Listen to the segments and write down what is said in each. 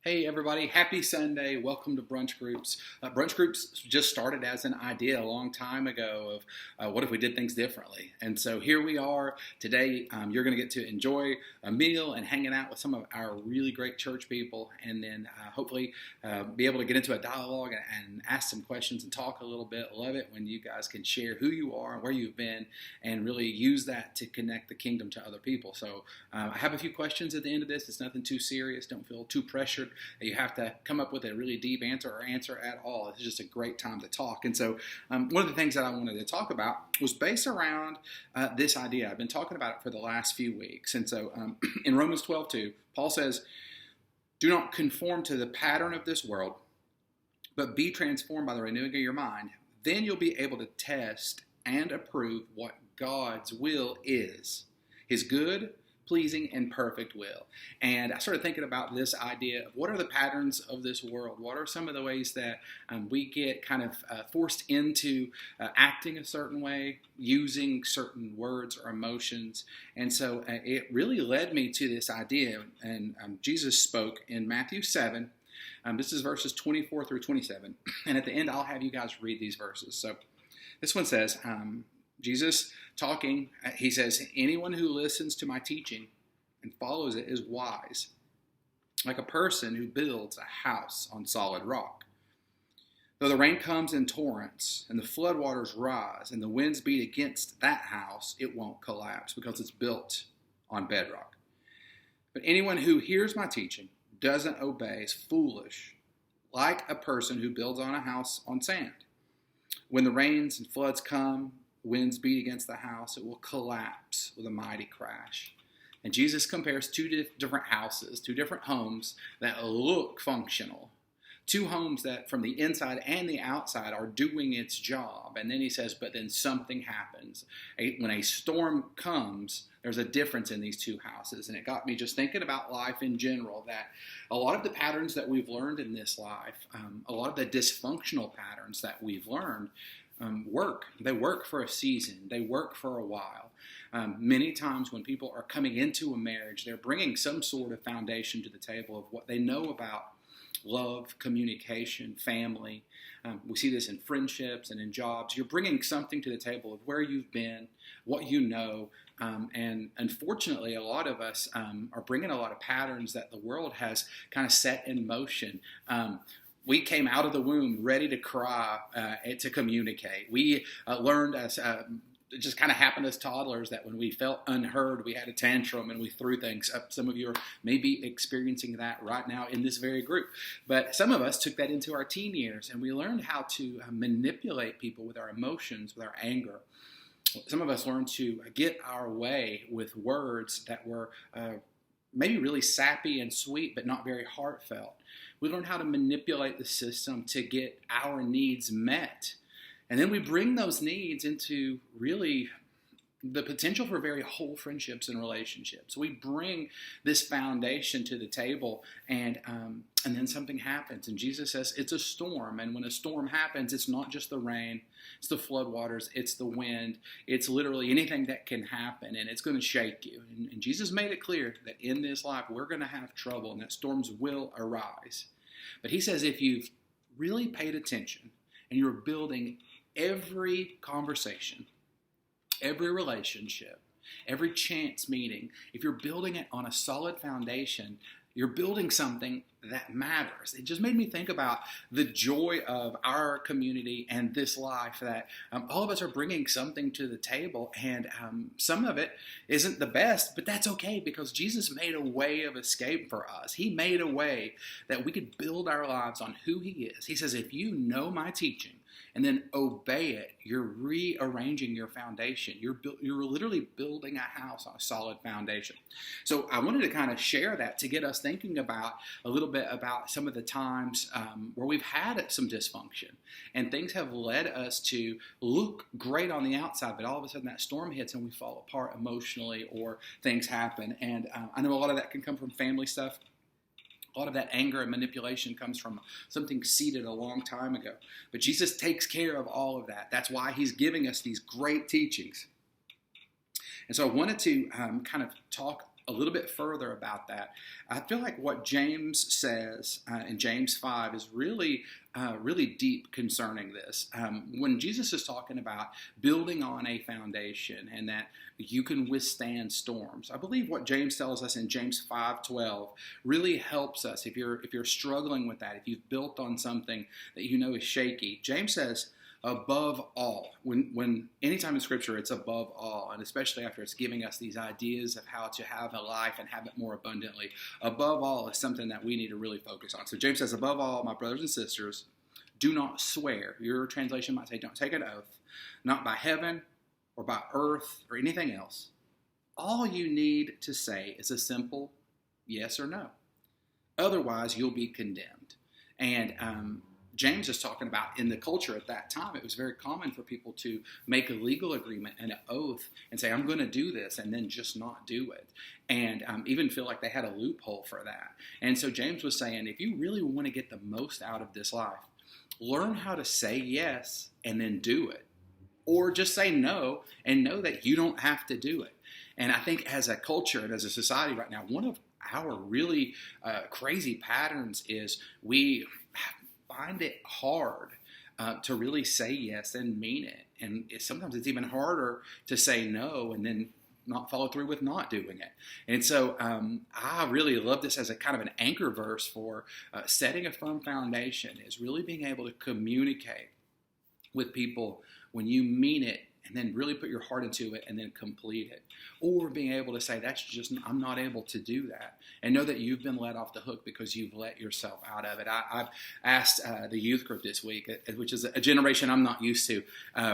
Hey everybody, happy Sunday. Welcome to Brunch Groups. Brunch Groups just started as an idea a long time ago of what if we did things differently. And so here we are today. You're going to get to enjoy a meal and hanging out with some of our really great church people, and then hopefully be able to get into a dialogue and ask some questions and talk a little bit. Love it when you guys can share who you are and where you've been and really use that to connect the kingdom to other people. So I have a few questions at the end of this. It's nothing too serious. Don't feel too pressured. You have to come up with a really deep answer or answer at all. It's just a great time to talk. And so one of the things that I wanted to talk about was based around this idea. I've been talking about it for the last few weeks. And so in Romans 12:2, Paul says, "Do not conform to the pattern of this world, but be transformed by the renewing of your mind. Then you'll be able to test and approve what God's will is, his good, pleasing, and perfect will." And I started thinking about this idea of what are the patterns of this world? What are some of the ways that we get kind of forced into acting a certain way, using certain words or emotions? And so it really led me to this idea. And Jesus spoke in Matthew 7. This is verses 24 through 27. And at the end, I'll have you guys read these verses. So this one says, Jesus talking, he says, "Anyone who listens to my teaching and follows it is wise, like a person who builds a house on solid rock. Though the rain comes in torrents and the floodwaters rise and the winds beat against that house, it won't collapse because it's built on bedrock. But anyone who hears my teaching, doesn't obey, is foolish, like a person who builds on a house on sand. When the rains and floods come, winds beat against the house, it will collapse with a mighty crash." And Jesus compares two different houses, two different homes that look functional. Two homes that from the inside and the outside are doing its job. And then he says, but then something happens. When a storm comes, there's a difference in these two houses. And it got me just thinking about life in general, that a lot of the patterns that we've learned in this life, a lot of the dysfunctional patterns that we've learned, work. They work for a season. They work for a while. Many times when people are coming into a marriage, they're bringing some sort of foundation to the table of what they know about love, communication, family. We see this in friendships and in jobs. You're bringing something to the table of where you've been, what you know, and unfortunately, a lot of us are bringing a lot of patterns that the world has kind of set in motion. We came out of the womb ready to cry, to communicate. We learned as it just kind of happened as toddlers that when we felt unheard, we had a tantrum and we threw things up. Some of you are maybe experiencing that right now in this very group. But some of us took that into our teen years, and we learned how to manipulate people with our emotions, with our anger. Some of us learned to get our way with words that were maybe really sappy and sweet, but not very heartfelt. We learn how to manipulate the system to get our needs met. And then we bring those needs into really the potential for very whole friendships and relationships. We bring this foundation to the table, and then something happens. And Jesus says it's a storm. And when a storm happens, it's not just the rain, it's the floodwaters, it's the wind, it's literally anything that can happen, and it's going to shake you. And Jesus made it clear that in this life we're going to have trouble and that storms will arise. But he says if you've really paid attention and you're building every conversation, every relationship, every chance meeting, if you're building it on a solid foundation, you're building something that matters. It just made me think about the joy of our community and this life, that all of us are bringing something to the table, and some of it isn't the best, but that's okay because Jesus made a way of escape for us. He made a way that we could build our lives on who he is. He says, if you know my teaching and then obey it, you're rearranging your foundation. You're literally building a house on a solid foundation. So I wanted to kind of share that to get us thinking about a little bit about some of the times where we've had some dysfunction and things have led us to look great on the outside, but all of a sudden that storm hits and we fall apart emotionally or things happen. And I know a lot of that can come from family stuff. A lot of that anger and manipulation comes from something seeded a long time ago. But Jesus takes care of all of that. That's why he's giving us these great teachings. And so I wanted to kind of talk a little bit further about that, I feel like what James says in James 5 is really, really deep concerning this. When Jesus is talking about building on a foundation and that you can withstand storms, I believe what James tells us in James 5:12 really helps us if you're struggling with that, if you've built on something that you know is shaky. James says, above all, when anytime in Scripture it's above all, and especially after it's giving us these ideas of how to have a life and have it more abundantly, above all is something that we need to really focus on. So James says, above all, my brothers and sisters, do not swear. Your translation might say, don't take an oath, not by heaven or by earth or anything else. All you need to say is a simple yes or no. Otherwise, you'll be condemned. And James is talking about in the culture at that time, it was very common for people to make a legal agreement and an oath and say, I'm going to do this, and then just not do it. And even feel like they had a loophole for that. And so James was saying, if you really want to get the most out of this life, learn how to say yes and then do it. Or just say no and know that you don't have to do it. And I think as a culture and as a society right now, one of our really crazy patterns is we find it hard to really say yes and mean it. And sometimes it's even harder to say no and then not follow through with not doing it. And so I really love this as a kind of an anchor verse for setting a firm foundation, is really being able to communicate with people when you mean it, and then really put your heart into it and then complete it. Or being able to say, I'm not able to do that. And know that you've been let off the hook because you've let yourself out of it. I've asked the youth group this week, which is a generation I'm not used to.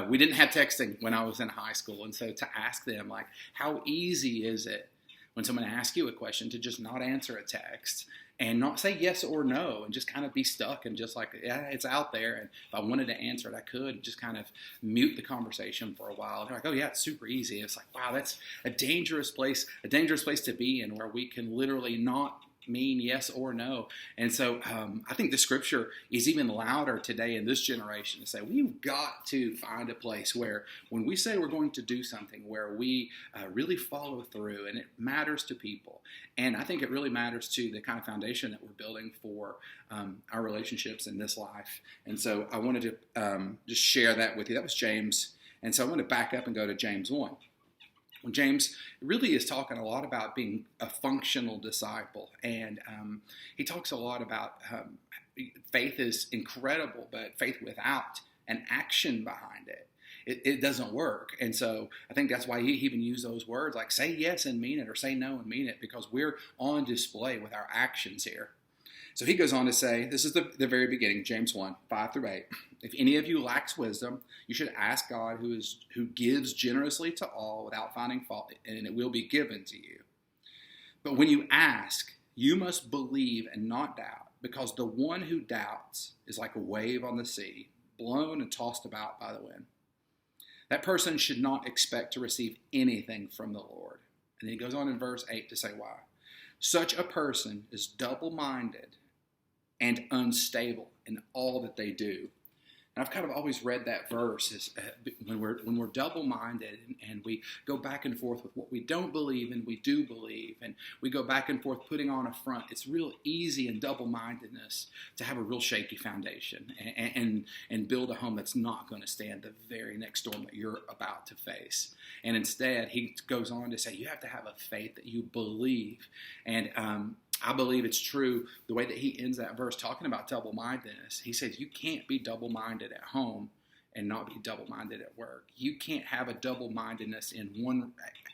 We didn't have texting when I was in high school. And so to ask them, like, how easy is it when someone asks you a question to just not answer a text and not say yes or no and just kind of be stuck and just like, yeah, it's out there. And if I wanted to answer it, I could, and just kind of mute the conversation for a while. And they're like, oh yeah, it's super easy. It's like, wow, that's a dangerous place to be in, where we can literally not mean yes or no. And so I think the Scripture is even louder today in this generation to say we've got to find a place where when we say we're going to do something, where we really follow through, and it matters to people. And I think it really matters to the kind of foundation that we're building for our relationships in this life. And so I wanted to just share that with you. That was James. And so I want to back up and go to James 1. James really is talking a lot about being a functional disciple, and he talks a lot about faith is incredible, but faith without an action behind it doesn't work. And so I think that's why he even used those words like say yes and mean it, or say no and mean it, because we're on display with our actions here. So he goes on to say, this is the very beginning, James 1, 5-8. If any of you lacks wisdom, you should ask God, who gives generously to all without finding fault, and it will be given to you. But when you ask, you must believe and not doubt, because the one who doubts is like a wave on the sea, blown and tossed about by the wind. That person should not expect to receive anything from the Lord. And then he goes on in verse 8 to say why. Such a person is double-minded and unstable in all that they do. And I've kind of always read that verse as when we're double-minded and we go back and forth with what we don't believe and we do believe, and we go back and forth putting on a front. It's real easy in double-mindedness to have a real shaky foundation and build a home that's not going to stand the very next storm that you're about to face. And instead, he goes on to say you have to have a faith that you believe. And I believe it's true the way that he ends that verse talking about double-mindedness. He says you can't be double-minded at home and not be double-minded at work. You can't have a double-mindedness in one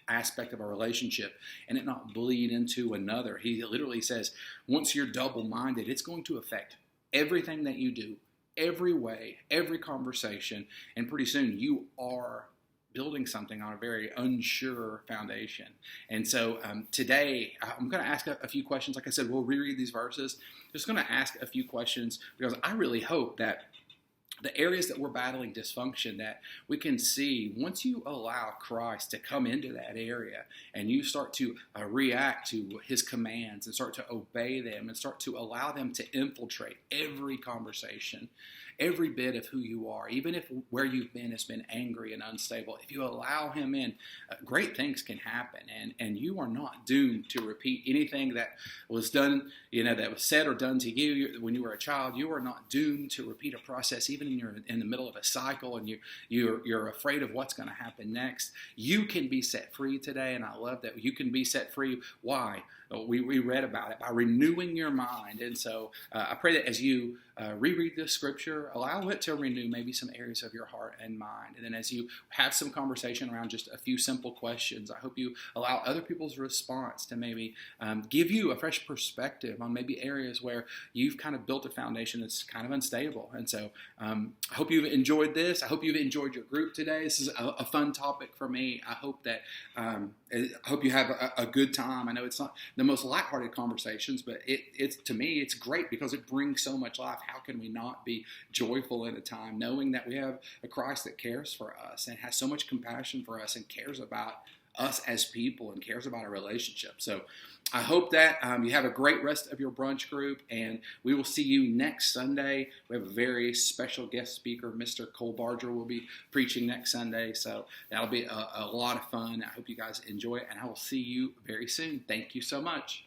aspect of a relationship and it not bleed into another. He literally says once you're double-minded, it's going to affect everything that you do, every way, every conversation, and pretty soon you are building something on a very unsure foundation. And so today, I'm going to ask a few questions. Like I said, we'll reread these verses. Just going to ask a few questions because I really hope that the areas that we're battling dysfunction, that we can see once you allow Christ to come into that area and you start to react to his commands and start to obey them and start to allow them to infiltrate every conversation, every bit of who you are, even if where you've been has been angry and unstable. If you allow him in, great things can happen, and you are not doomed to repeat anything that was done, that was said or done to you when you were a child. You are not doomed to repeat a process, even when you're in the middle of a cycle and you're afraid of what's going to happen next. You can be set free today, and I love that you can be set free. Why? We read about it, by renewing your mind. And so I pray that as you reread this scripture, allow it to renew maybe some areas of your heart and mind. And then as you have some conversation around just a few simple questions, I hope you allow other people's response to maybe give you a fresh perspective on maybe areas where you've kind of built a foundation that's kind of unstable. And so I hope you've enjoyed this. I hope you've enjoyed your group today. This is a fun topic for me. I hope that I hope you have a good time. I know it's not the most lighthearted conversations, but it's to me, it's great because it brings so much life. How can we not be joyful in a time knowing that we have a Christ that cares for us and has so much compassion for us and cares about us as people and cares about our relationship? So I hope that you have a great rest of your brunch group, and we will see you next Sunday. We have a very special guest speaker, Mr. Cole Barger, will be preaching next Sunday, so that'll be a lot of fun. I hope you guys enjoy it, and I will see you very soon. Thank you so much.